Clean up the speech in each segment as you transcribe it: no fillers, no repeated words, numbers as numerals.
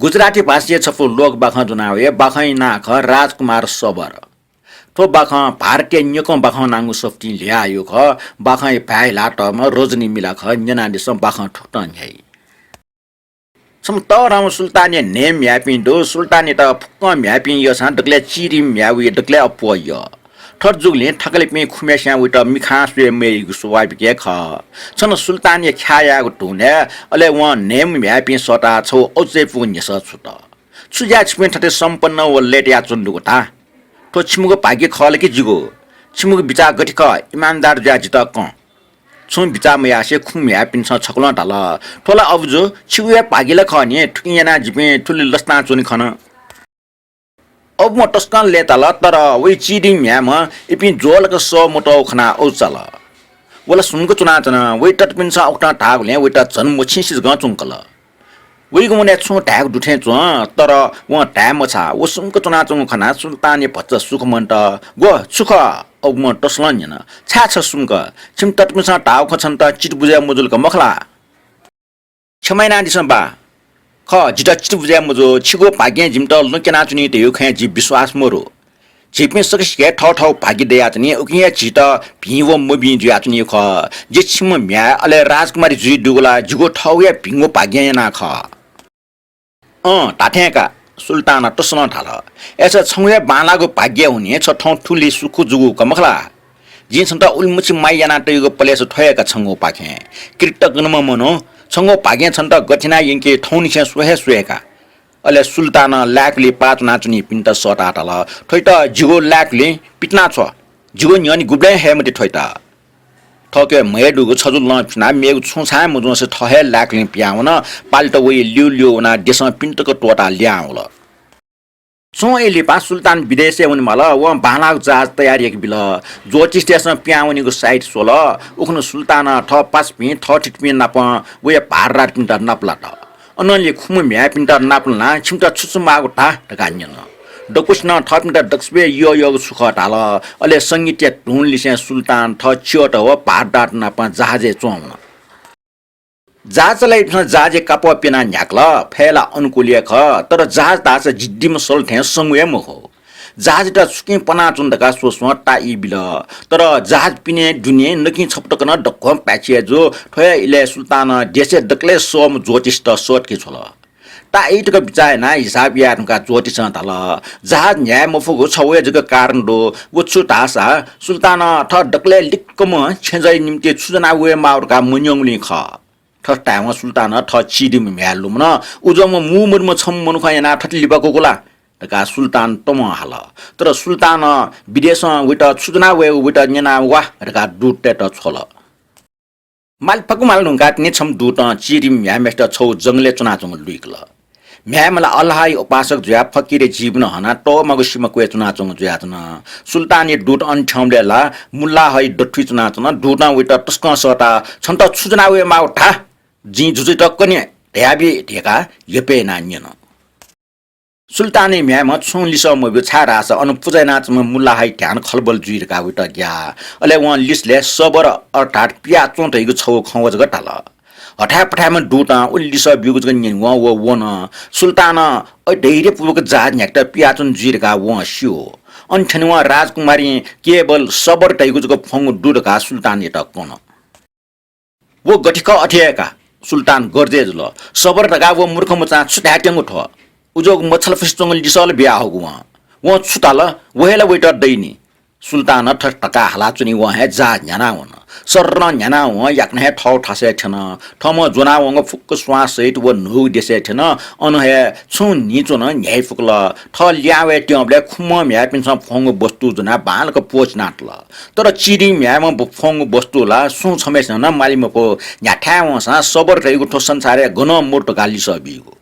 गुजराती भाषा छपु लोक बाख जुनावे बाखै नाख राजकुमार सबर तो बाख भारतीय न्यको बाख नांगु सफ्टी ल्यायो ख बाखै भाइ लाटम रोजनी मिला ख न्यना दिस बाख ठुटन है सम तराम सुल्ताने नेम म्यापिन्दो सुल्ताने त फुक्क म्यापिन यो सा डक्ले चिरी म्याउ डक्ले अपोय ठरजुगले ठकले पे खुमेस्या उट मिखा स्वे मेगु सुवाइ के ख छन सुल्ताने ख्याया टुने अले व नेम म्यापिन सटा छौ औजे पुन्यस छुट सुजा छिमे ठते सम्पन्न व लेट्या चुन्दुटा तो छिमुको भाग्य खले कि जिगो छिमुको बिचा गठिक इमानदार ज्याजित क छुन बिचा मयासे खुम्या पिन्छ छकल ढल ठोला अबजो छिउया भाग्यले खने ठुकियाना जिपे ठुली लस्ता चुनि खन अब म टस्कन लेतल तर वइ चिडिङ म्याम इपि जोलक स मोटो खना औचल वला सुनको चुना चना वइ टटपिन्छ औटा ढागले वइ त जन मोछिसिस ग चुंकल वइ गुने छु ढाग दुठे च तर व टाइम छ व सुनको चुना चुङ खना सुल्ताने भच्च सुख मन्ट गो सुख अब म टस्लन न छा छ सुनक छिम टटपिन्छ ढाग खछन त चिट बुझ्या मुजुलक मखला छमैना दिसम बा ख जिटा चिट बुझ्या मुजो छिगो भाग्य जिमट लुकेना चुनि त यो ख जि विश्वास मोरो जिपे सकस के ठ ठ भाग्य देया चनि उकिया जिट भिव मबि जुया चुनि ख जे छिम म्या अले राजकुमारी जुइ दुगला जिगो ठौया भिंगो भाग्य ना ख टाठेका सुल्तान टसन थाल एस छौया बालाको भाग्य हुने छ ठौ ठुली सुखु जुगु कमखला जिन छन्त उल्मुछि माइयाना टयको प्लेस ठयका छंगो पाखे कृत गनमा मनो छंगो भाग्य छन्त गठिना यंके ठौनि छ सोहे सोहेका अले सुल्तान लाकले पाच नाचुनी पिन्त सटा थाल ठैट जिगो लाकले पिटना छ जिगो न्यनि गुब्ले हेमति ठैट ठके मयडुगो छजुल न फिना मेगु छुछा मुजो से ठहे लाकले प्याउन पाल्ट वइ लिउ लिउ ना देश पिन्तको टोटा ल्याउल सो एले पा सुल्तान विदेशे उनी मल व बालाग जहाज तयारी एक बिल ज्योतिष स्टेशन प्याउनीको साइड सोल उखन सुल्तान ठ पास पि ठ ठिटपि नाप व भाररात पिन्ट नापला त अनले खुम म्या पिन्ट नापला छिमटा छुछुमागो टा ढगान्यन डकुस्न ठ पिन्ट दक्सबे यो सुख टाल अले संगीत ढुन लिसे सुल्तान ठ छियोट व भाररात नाप जहाजे चोम जहाजलाई जहाजे काप पेना न्याक्ल फेला अनुकूल्य ख तर जहाज दास जिद्दिम सल्थे संगुए महो जहाज त सुके पना चुन्दका सोस्व टाइ बिल तर जहाज पिने दुनिया नकि छपटकन डक्कम प्याचिए जो ठय इले सुल्तान देशे दक्ले सोम ज्योतिष त सोट के छोल टाइटक बिचाय ना हिसाब यारका ज्योतिष तल जहाज न्याय मफुगो छवे जग कारण दो वछु तासा सुल्तान ठ डक्ले लिक्कम छेजै निम्ति छुजना वे माउरका मुन्यङली ख ठटामा सुल्तान ठ चिदिम म्यालुम न उजम मुमुर्म छम मनुखयाना ठटलिबाको गोला तका सुल्तान तम हाल तर सुल्तान विदेश विट छुजना वे विट न्यना वा तका दुटे त छोल माल फकु माल नुका नि छम दुट चिदिम म्यामेस्ट छौ जंगले चुना चंग लुइकल म्यामला अल्लाहई उपासक जुया फकीरे जीवन हना तो मगसिम क्वे चुना चंग जुया चुना सुल्तानी दुट अन ठमलेला मुल्ला हई डठ्ठी चुना चुना दुटा विट टस्क सटा छन्त छुजना वे माउठा जी जुजु टक्कने ढ्याबी ढेका यपे नान्यन सुल्तानी म्याम छुङ लिस मबि छारास अनुपुजै नाचमा मुल्ला हाइ ध्यान खलबल जुइरका उट ग्या अले व लिसले सबर अर्थात पिया चोंटैको छौ खवज गटाल हठापठामा दुटा उल्लिस बिगुज गन्यन व वन सुल्तान अ ढेरे पूर्वक जहाज न्याक्ट पिया चुन जुइरका व सियो अनठनवा राजकुमारी केवल सबर टैगुजको फंग दुडका सुल्तान एट कोन वो गठिक अठेका सुल्तान गर्देजल सबर टका वो मूर्ख मचा छुट्याटेंगो ठ उजोग मछल फिस्टोंग लिसल बिया होगु व छुटाल वहेला वेट दैनी सुल्तान ठटका हला चुनी व हे जा न्याना वन सर्र न्याना व याक्न हे ठौ ठासे छन ठम जोना वंग फुक्क श्वास सहित व नु देसे छन अन हे छु निचो न न्याय फुक्ल ठ ल्यावे ट्यबले खुम म्या पिन्छ फंग वस्तु जना बालक पोच नाटल तर चिडी म्याम फंग वस्तुला सु छमेस न मालिमको न्याठा वसा सबर रहेको ठो संसारे गन मोर्ट गाली सबिगो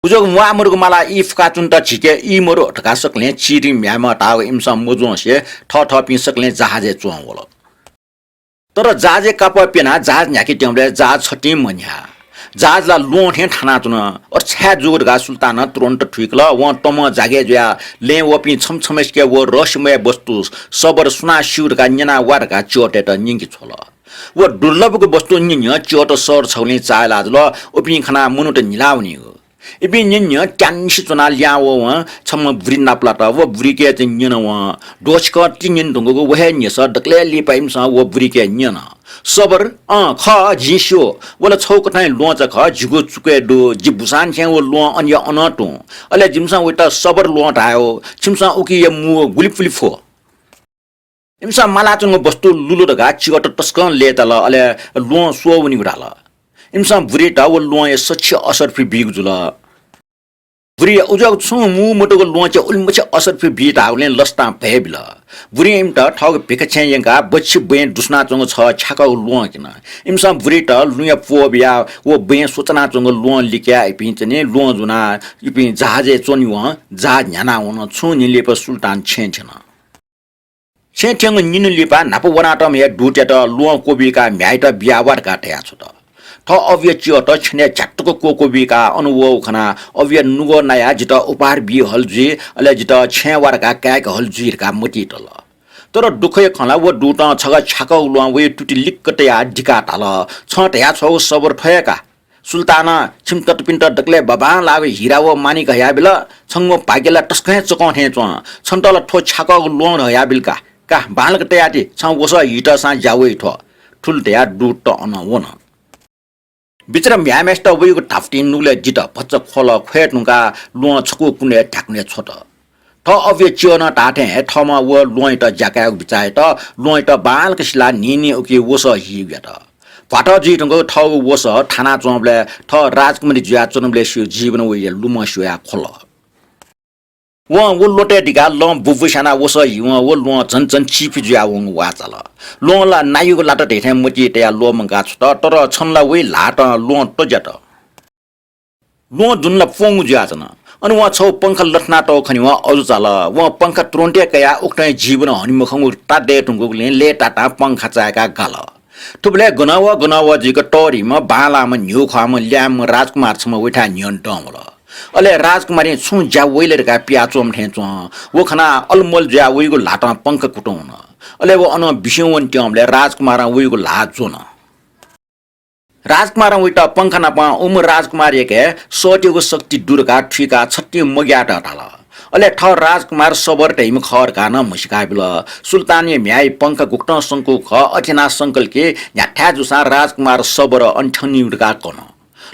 उजोग मुआमुरको माला इफका चुन्ट छिके इ मोरो ठका सकले चिडी म्याम टाग इमसा मोजोसे ठ ठ पि सकले जहाजे चोंवल तर जहाजे काप पेना जहाज न्याकी ट्यमले जहाज छटी मन्या जहाजला लोठे ठाना चुन और छ्या जुगरगा सुल्तान तुरन्त ठिकल व तम जागे ज्या ले वपि छमछमेस के व रसमय वस्तु सबर सुना शिउरका न्यना वारका चोटेट निंगि छोल व दुर्लभको वस्तु निन्य चोट सर छौले चालाजल ओपि खना मुनुट निलाउनी Ibi nyen kan shi zona liawo wa chama bri na plata wo bri ke tin nyen wa dochka tin nyen dong go he nye sa dakle li pa im sa wo bri ke nyen na sabar kha ji sho wala chok tai lo cha kha jigo chuke do ji busan chen wo lo an ya ana to ale jimsa wita sabar lo ta yo chimsa uki ye mu gulip flip fo imsa mala chung bostu lulo daga chi got taskan le ta la ale lo so woni gala imsa bri ta wo lo ye sach asar fi big jula buri ujak chung mu moto ko lo cha ul mu cha asar fi bi ta len lasta pe bila buri im ta thog pika chen yang ga bach ben dusna chung cha chaka lo kina imsa buri ta luya po bia wo ben sutana chung lo likya ipin chene lo juna ipin jaje choni wa ja nyana wona chung ni le pa sultan chen chena chen theng ni ni le pa na pa wana ta me du ta lo ko bi ka myai ta bia war ka ta chu ta थ अव्य चियो त छने झट्टको कोकोबीका अनुभव खना अव्य नुगो नया जित उपहार बि हलजी अले जित छेवारका काक हलजीरका मति तल तर दुखय खला व दुट छगा छका उलवा वे टुटी लिक्कटे आ ढिका तल छट या छौ सबर ठयका सुल्ताना छिमकट पिन्ट डकले बाबा लावे हिरा व मानी गया बिल छंगो पागेला टस्कै चकौ थे च छन्तल ठो छका उलवा हया बिलका का बालकटे आति छ वस हिट सा जावे ठो ठुलते आ दुट अन वन बिचरा म्यामेस्ट वयको टाफ्टिन नुले जित भच्च खोल खेट नुका लोन छको कुने ढाक्ने छोट थ अव्य चियोन टाटे थमा व लोइ त जाका बिचाय त लोइ त बाल कसला निनी ओके वस हिग्या त फाटा जी टंगो थ वस थाना चोबले थ राजकुमारी ज्या चोनबले सु जीवन वय लुम सुया खोल वो लोटे दिगा लम बुबुसाना वस हिव वो लो जन जन चिपि ज्या वङ वाचल लोला नायुको लाट ढेथे मति त्या लो मंगा छ तर छनला वे लाट लो त जत लो जुनला फोङ ज्या छन अनि वा छौ पंख लठना त खनि वा अजु चाल वा पंख त्रोन्टे कया उक्टै जीवन हनिमुखङ तादे टुंगुले ले टाटा पंख चाका गाल थुबले गनावा जिको टोरी म बाला म न्यु खाम ल्याम राजकुमार छम उठा न्यन टमल अले राजकुमारी छु ज्या वेलेर का पिया चोम ठे चो वो खना अलमल ज्या वेगो लाटा पंख कुटौन अले वो अन बिस्यवन ट्यमले राजकुमार वेगो ला जोन राजकुमार उइटा पंख न पा उम राजकुमार के सोटेको शक्ति दुर्गा ठिका छट्टी मग्याटा ताला अले ठ राजकुमार सबर टैम खर कान मुस्का बिल सुल्तानी म्याई पंख गुक्ट संको ख अठिना संकल के न्याठा जुसा राजकुमार सबर अन्ठनी उडका कन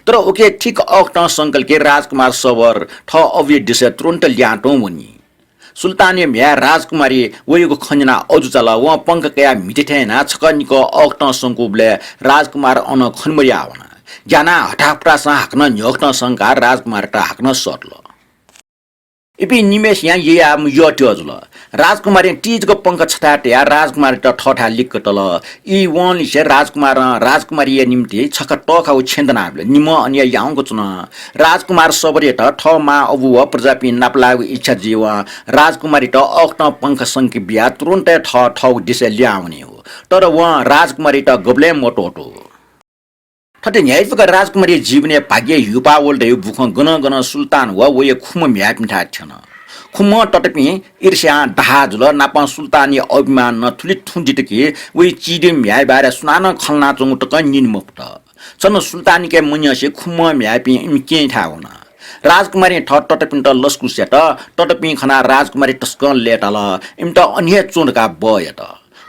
तर ओके ठीक अक्ट संकल के राजकुमार सबर ठ अव्य दिशा तुरन्त ल्याटो वनी सुल्तानी म्या राजकुमारी वयको खन्जना अजु चला व पंख कया मिटेथेना छकनिको अक्ट संकुबले राजकुमार अन खनमरिया वना जाना हठाप्रासा हाक्न न्यक्न संका राजकुमार ता हाक्न सटल इपि निमेश यहाँ ये आम यट्यो जुल राजकुमारी टीजको पंख छटाटे राजकुमार त ठठा लिक्कटल ई वन से राजकुमारी निम्ति छक टखा छेन्दनाबले निम अन्य याउँको चुन राजकुमार सबरे त ठ मा अबु प्रजापि नापलागु इच्छा जीव राजकुमारी त अक्ट पंख संकि बिया तुरुन्तै ठौ दिसे ल्याउने हो तर व राजकुमारी त गब्ले मोटोटो ठटे न्यायका राजकुमारी जीवने भाग्य युपावल दे बुख गन सुल्तान व खुम म्याप मिठा छन खुम टटपि ईर्ष्या दहाजुल नापा सुल्तानी अभिमान न थुलि थुन्जिटकी वे चिदे म्याय बारे सुनान खलना चंगुटक निनमुक्त छन सुल्तानी के मुन्यसे खुम म्यापि इमके थाउना राजकुमारी ठट टटपिन त लस्कु सेट टटपि खना राजकुमारी टस्कन लेटल इमत अन्य चुनका बयत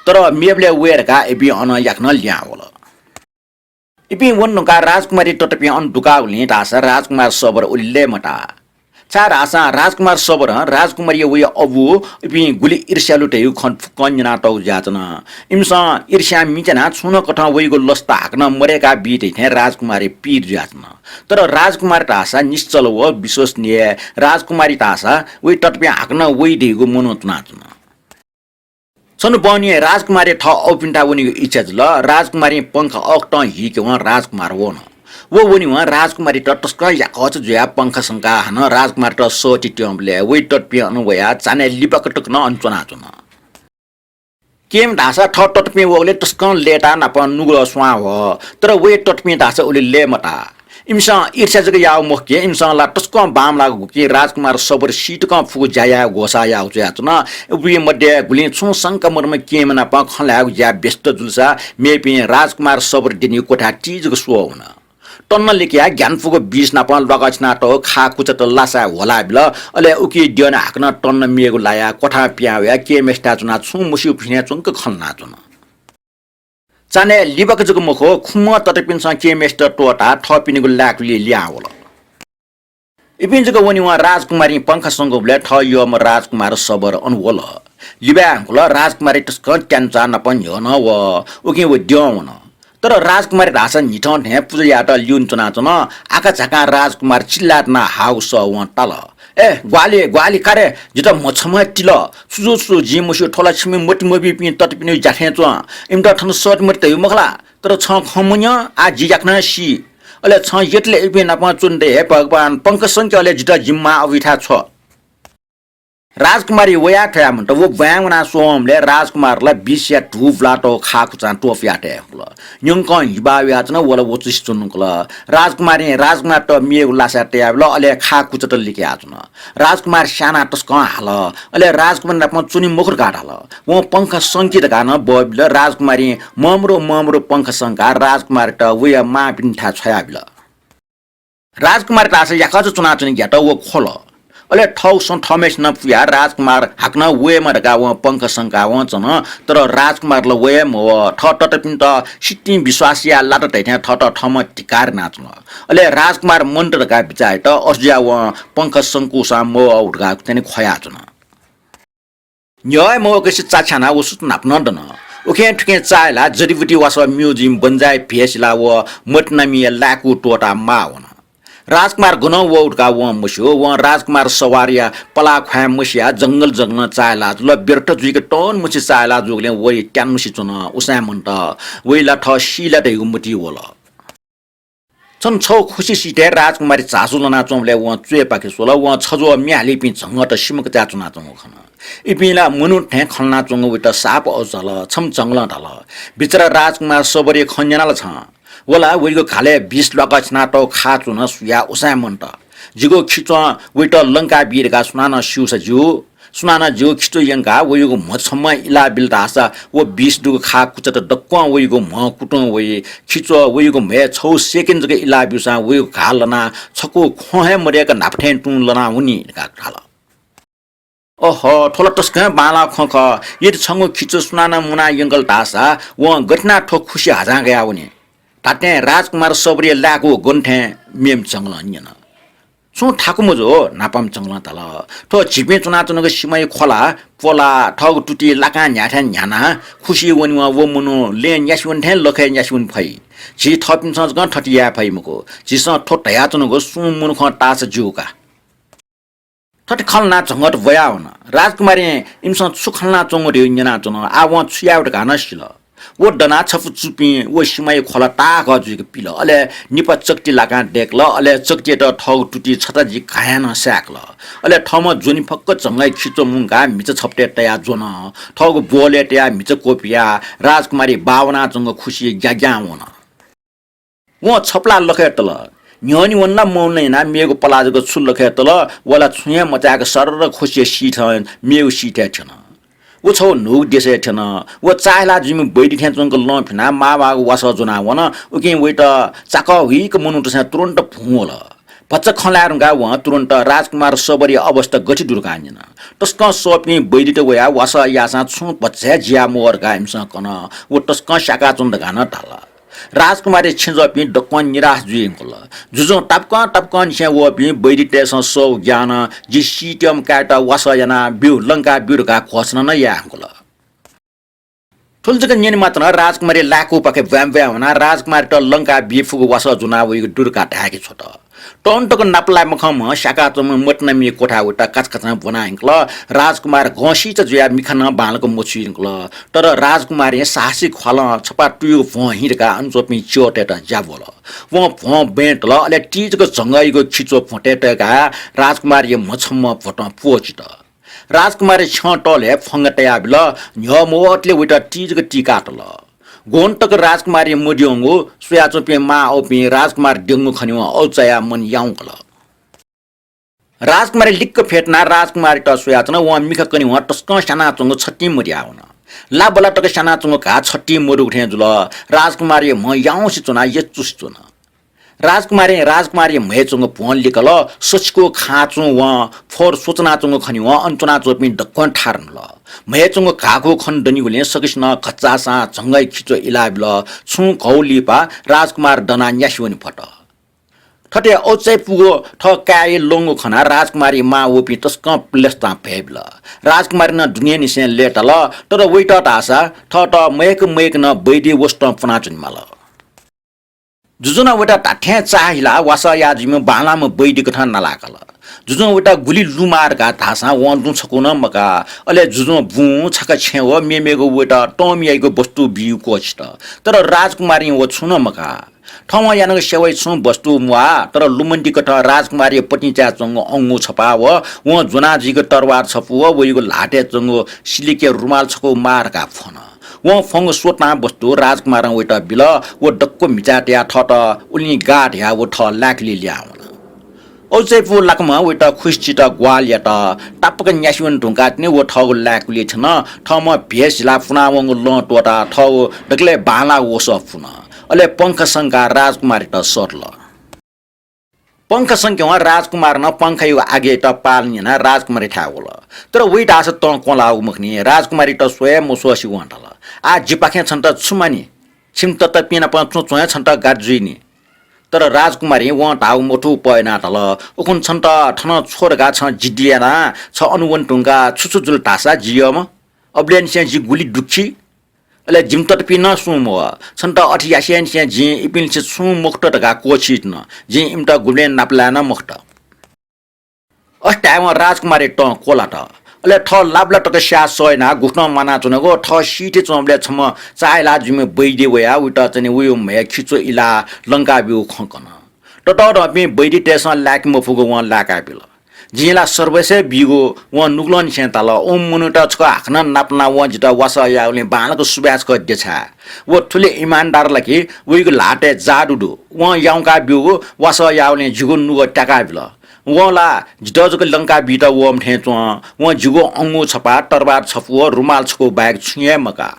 तर मेबले वेरका एबि अन याक्न ल्यावल इपि वन्नुका राजकुमारी टटपि अन दुकाउले तासा राजकुमार सबर उल्ले मटा चार आशा राजकुमार सबर राजकुमारी वे अबु इपि गुली ईर्ष्यालुटे खन फुकन्जना टौ जाचना इमसा ईर्ष्या मिचना छुन कठा वेगो लस्ता हाक्न मरेका बीते थे राजकुमारी पीर जाचना तर राजकुमार तासा निश्चल व विश्वसनीय राजकुमारी तासा वे टटपि हाक्न वे देगो मनोचनाचना सन बनिए राजकुमारी ठ औपिन्टा वनिको इच्छा ल राजकुमारी पंख अक्ट हिके व राजकुमार वन वो वनि व राजकुमारी त टस्क याकच जुया पंख संका हन राजकुमार त सोटी ट्यम्बले वे टटपि अनवया चाने लिपकटक न अञ्चना चुन केम दासा ठ टटपि वले टस्क लेटा नप नुगुल स्वा हो तर वे टटपि दासा उले ले मटा इमसा ईर्ष्या जग याव मोके इमसा ला टस्को बाम लागु के राजकुमार सबर सीटक फु जाया गोसा याव ज्याचना उबि मध्ये गुलि छु संकमरमा केमना प खलाउ ज्या व्यस्त जुलसा मेपि राजकुमार सबर दिनी कोठा चीजको सुवना टन्न लेकिया ज्ञानफुको बिस नापन लगछना तो खा कुच त लासा होला बिल अले उकी दियन हाक्न टन्न मिएको लाया कोठा प्याया के मेस्टा चुना छु मुसी फिने चुंक खल्ना चुन चाने लिबक जुग मुखो खुम तटपिन स के मेस्टर टोटा थपिनेको लाकले ल्यावल इपिन जुग वनि वा राजकुमारी पंख संगोबले थ यो म राजकुमार सबर अनवल लिबा हुल राजकुमारी तस्क क्यान्चा नपन यो न व उके व द्यवन तर राजकुमारी ढासा निठन हे पुजयाट ल्युन चुना चुन आका झका राजकुमार चिल्लाटना हाउस व तल ए ग्वाली ग्वाली कारे जित मछम टिल सुजु सु जी मुसु ठोला छिमे मोटी मोबी पि तटपिने जाथे च इमटा ठन सट मट तय मखला तर छ खमुन्य आ जी जाक्न सी अले छ यतले इपि नपा चुन्डे हे भगवान पंख संख्याले जित जिम्मा अविठा छ राजकुमारी वया ठया मन्ट वो ब्याङना सोमले राजकुमारलाई बिस्या ढुफलाटो खाकु चान टोफियाटे ल न्युङ हिबाव्या चन वला वचिस चुनुकल राजकुमारी राजकुमार त मिएको लासा ट्याब ल अले खाकु चट लिके आचन राजकुमार साना टस्क हाल अले राजकुमार नपा चुनि मुखर गाड हाल वो पंख संकित गान बबिल राजकुमारी ममरो पंख संका राजकुमार त वया मा पिन्ठा छया बिल राजकुमार तासे याकज चुना चुनि ग्याट वो खोल अले ठौ सन ठमेस न पुया राजकुमार हाक्न वे मरका व पंख संका व चन तर राजकुमार ल वे म ठ टट पिन त सिट्टी विश्वासिया लाट तैठ्या ठट ठम टिकार नाच्न अले राजकुमार मन्त्रका बिचाय त अर्ज्या व पंख संकु सा म उडगा तने खया चन न्याय म कसे चाछाना व सुत नाप्न दन ओके ठके चायला जडीबुटी वास म्युजियम बन्जाय भेसला व मटनमी लाकु टोटा मावन राजकुमार गुन वो उडका वो मुस्यो वो राजकुमार सवारिया पला ख्वा मुसिया जंगल जंगल चायला ल बेर्ट जुइके टन मुसि चायला जुगले वइ ट्यान मुसि चुन उसा मन्ट वइला ठ सिला दै गुमति वल छन छौ खुसी सिटे राजकुमारी चासुलना चोमले वो चुए पाके सोला वो छजो म्याली पि झंगट सिमक चा चुना चंग खन इपिला मुनु ठे खलना चंग वित साप औजल छम जंगल ढल बिचरा राजकुमार सबरी खन्जनाल छ वला वइको खाले 20 लगछना तो खाचु न सुया उसा मन्ट जिगो खिच विट लंका बीरका सुनाना सिउस जु सुनाना जो खिचो यंका वइको मछम इला बिलदासा वो 20 दुग खा कुचत डक्क वइको म कुटो वइ खिच वइको मे 6 सेकेन्ड जगे इला बिसा वइको खालना छको खोहे मरेका नापठे टुन लना हुनी का खाला ओहो ठोला टस्क बाला खख यति छंगो खिच सुनाना मुना यंगल दासा व घटना ठो खुशी हाजा गया हुनी ताते राजकुमार सबरी लाको गुन्ठे मेम चंगल अन्यन सो ठाकु मजो नापम चंगल तल ठो छिपे चुना चुनको सिमय खोला पोला ठग टुटी लाका न्याठा न्याना खुशी वनिवा वो मुनो ले न्यासुन थे लखे न्यासुन फै छि थपिन सज ग ठटिया फै मको जिस ठोटया चुनको सु मुन ख तास जुका ठट खलना चंगट वयावन राजकुमारी इमस सुखलना चंगो रे न्याना चुन आव छुयाउट गानसिल वो डना छफु चुपी वो सिमय खोला ताक जुक पिल अले निप चक्टी लाका डेक्ल अले चक्टी त ठग टुटी छता जी खायन स्याक्ल अले ठम जुनि फक्क चंगै खिचो मुंगा मिच छपटे तया जोन ठग बोले तया मिच कोपिया राजकुमारी बावना चंग खुशी ग्याग्यावन वो छपला लखेतल न्योनी वन्ना मौनैना मेगो पलाजको छुल लखेतल वला छुया मचाक सरर खुशी सीठ मेउ सीठे छन वो छौ नुग देशे थन वो चाहला जिमि बैडी थ्यान चंग लफिना मावा वास जुना वन उके वेट चाक हुइक मुनु तसा तुरन्त फुंगोल बच्चा खलारुगा व तुरन्त राजकुमार सबरी अवस्था गठि दुर्गान्यन तस्क सोपि बैडी त वया वास यासा छु बच्चा जिया मोरगा हिमस कन वो तस्क शाका चुन्द गान ढाल राजकुमारी छिजपि डक्कन निराश जुइंगल जुजो टपकन छे वो पि बैडी तेस सो ज्ञान जि सिटम काट वासयना बिउ लंका बिउका खोस्न न यांगल ठुलजक निन मात्र राजकुमारी लाकु पके व्याम व्यामना राजकुमारी त लंका बिफुको वास जुना वइ दुर्गा ढाके छोट टन्टको नापला मखम शाका चम मटनमी कोठा उटा काचकाचा बनाइंकल राजकुमार घसी त जुया मिखन बालको मोचिंकल तर राजकुमारी साहसी खल छपा टुयो भहिरका अनचोपि चोटेट जाबोल व भ बेटल अले टीजको जंगैको खिचो फटेटका राजकुमारी मछम फट पोचित राजकुमारी छटले फंगटया बिल न्यमोटले उटा टीजको टीकाटल गोन्तक राजकुमारी मुडियोंगो सुयाचोपे मा ओपि राजकुमार डेंगु खनिवा औचया मन याउकल राजकुमारी लिक्क फेटना राजकुमारी त सुयाचन व मिख कनिवा टस्क साना चंगो छट्टी मुडियाउन ला बला टक साना चंगो का छट्टी मुडु उठे जुल राजकुमारी म याउसी चुना यचुस चुना राजकुमारी महेचुङ पुन लिकल सचको खाचु व फोर सोचनाचुङ खनि व अन्तुना चोपि डक्कन ठार्न ल महेचुङ काको खन दनिगुले सकिसन कच्चासा जंगै खिचो इलाबिल छु कौलिपा राजकुमार डना न्यासिवनि फट ठटे औचै पुगो ठ काय लोंगो खना राजकुमारी मा ओपि तस्क प्लेस्ता पेबल राजकुमारी न दुनिया निसे लेटल तर वेटा तासा ठट मयक न बैदी वस्त फनाचुन माल जुजुना वटा टाठ्या चाहिला वासा याजिम बालाम बैदी कथा नलाकल जुजुना वटा गुली लुमारका धासा वन्दु छको न मका अले जुजुना बु छका छेव मेमेगो वटा टमियाइको वस्तु बिउ कोष्ट तर राजकुमारी व छुन मका ठौमा यानक सेवै छु वस्तु मुआ तर लुमन्टी कथा राजकुमारी पटिचा चंग अंगु छपा व जुनाजीको तरवार छपु वइको लाटे चंग सिलिके रुमाल छको मारका फोन व फंग सोटना वस्तु राजकुमार वटा बिल व डक्को मिचाट्या ठट उनी गाढ्या व ठ लाकली ल्याउन औचैपु लाकमा वटा खुस्चिटा ग्वालियाटा टापक न्यासिवन ढुंगाट्ने व ठगु लाकली छन ठम भेसला फुनावंग लटोटा ठौ डकले बाला वस फुन अले पंख संका राजकुमारी त सरल पंख संख्या राजकुमार न पंखयो आगे त पाल्निना राजकुमारी ठाउल तर वेट आस त कोला मुखनी राजकुमारी त स्वयं मुसोसी वंटल आ जिपाखे छन् त छुमानी छिम त पिना प चोया छन् त गाजुइनी तर राजकुमारी व ढाउ मोठो पयना तल उखुन छन् त ठन छोरगा छ जिडियाना छ अनुवन टुंगा छुछुजुल टासा जियम अब्लेन से जि गुली दुखी अले जिमत पिन सुम छन् त अठियासियन से जि इपिन से सु मुक्त टका कोचित न जि इमत गुलेन नापला न मुक्त अस्टाम राजकुमारी त कोला त अले ठ लाबला टक स्या सोयना गुठन माना चुनको ठ सिटे चमले छम चाइला जिमे बैदे वया उटा चने उयो मे खिचो इला लंका बिउ खकन टट रपि बैदे टेसन लाक मफुगो व लाका बिल जिला सर्वसे बिगो व नुग्लन सेताल ओम मुनुटा छ आखन नापना व जिता वासा याउले बालको सुब्यास क देछा व ठुले इमानदार लकी उइको लाटे जाडुडु व याउका बिउ वासा याउले जुगो नुगो टाका बिल वला जिटजको लंका बिटा वम ठेचो व जुगो अंगु छपा तरबार छपु रुमाल छको बैग छुए मका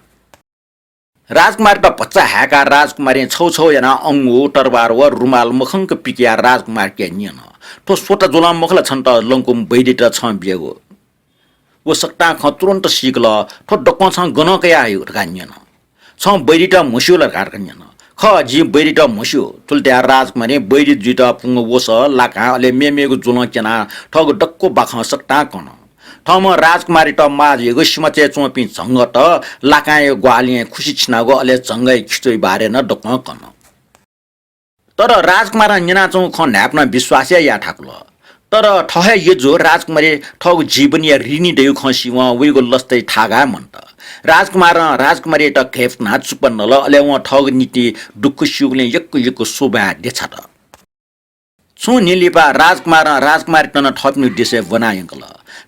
राजकुमारी त बच्चा हाका राजकुमारी छौ जना अंगु तरबार व रुमाल मखंक पिकिया राजकुमार के नियन तो सोटा जोला मखला छन् त लंकुम बैदिटा छ बिगो वो सक्ता ख तुरन्त सिकल ठो डक्क छ गन कया आयो गान्यन छ बैदिटा मुस्युल कारकन्यन ख जी बैरिटा मुस्यो तुलत्या राजकुमारी बैरि जुटा पुङ वस लाका अले मेमेगो जुल केना ठग डक्को बाख सक्ता कन ठम राजकुमारी त माजेगो सिमचे चोपी झंग त लाकाय ग्वालिए खुसी छिनागो अले झंगै खिचोइ बारे न डक्क कन तर राजकुमार निना चौ ख न्याप्न विश्वास या ठाकुल तर ठहे ये जो राजकुमारी ठग जीवनीय ऋणी देउ खसी व उइगो लस्तै ठागा मन्त राजकुमारी त खेफ ना चुपन ल अले व ठग नीति दुख सुगले यक्क सोबा देछ त छु निलिपा राजकुमारी तन ठप्नु देशे बनायंकल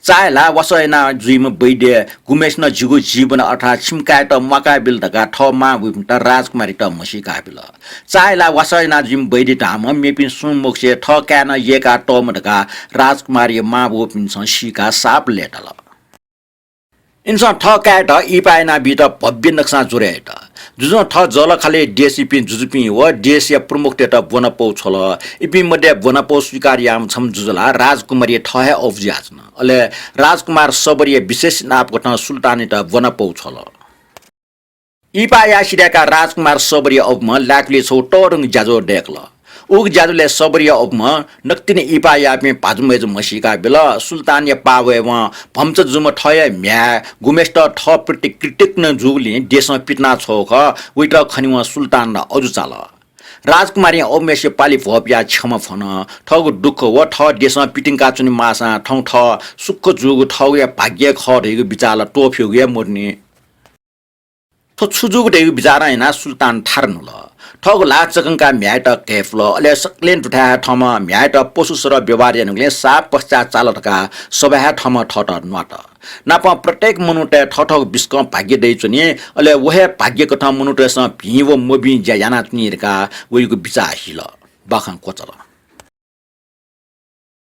चायला वसैना जुइम बैदे गुमेश न जुगो जीवन अर्थात छिमकाय त मकाबिल दगा ठमा विमता राजकुमारी त मसिका बिल चायला वसैना जुइम बैदे धाम मेपिन सुन मोक्से ठकान येका टम दगा राजकुमारी मा बोपिन सिका साप लेटल इन्सा ठकाय त इपायना बित भव्य नक्सा जुरे त जुजो ठ जल खाले डेसिपि जुजुपि व देशीय प्रमुख टेट बनपौ छल इपि मध्ये बनपौ स्वीकार्याम छम जुजला राजकुमारी ठहे अफजाजन अले राजकुमार सबरिय विशेष नापकट सुल्तानी त बनपौ छल इपाया सिराका राजकुमार सबरिय अबम लाकले छौ टरङ जाजो डेक्ल उग जाजुले सबरिय अबम नक्तिने इपाया पे पाजुमेज मसिका बेल सुल्तानिया पावे व भम्च जुम ठय म्या गुमेस्ट ठ प्रति क्रिटिक न जुगले देशमा पिटना छोख उइट खनिवा सुल्तान न अजु चाल राजकुमारी अमेसे पाली भपिया क्षमा फन ठगु दुख व ठ देशमा पिटिङका चुनि मासा ठौ ठ सुख जुग ठौ या भाग्य खरेको बिचाला टोफ्यो या मर्ने थो छुजुग देगु बिचारा हैना सुल्तान थार्नुल ठग लाचकंका म्याट केफल अले सक्लेन उठा ठम म्याट पशुसर व्यवहार यनुले साप पश्चात चालटका सभा ठम ठट नट नाप प्रत्येक मनुटे ठठक बिस्क भाग्य दै चुनि अले वहे भाग्य कथा मनुटे स भिव मोबि ज्याना चुनिरका वइको बिचा हिल बाखन कोचल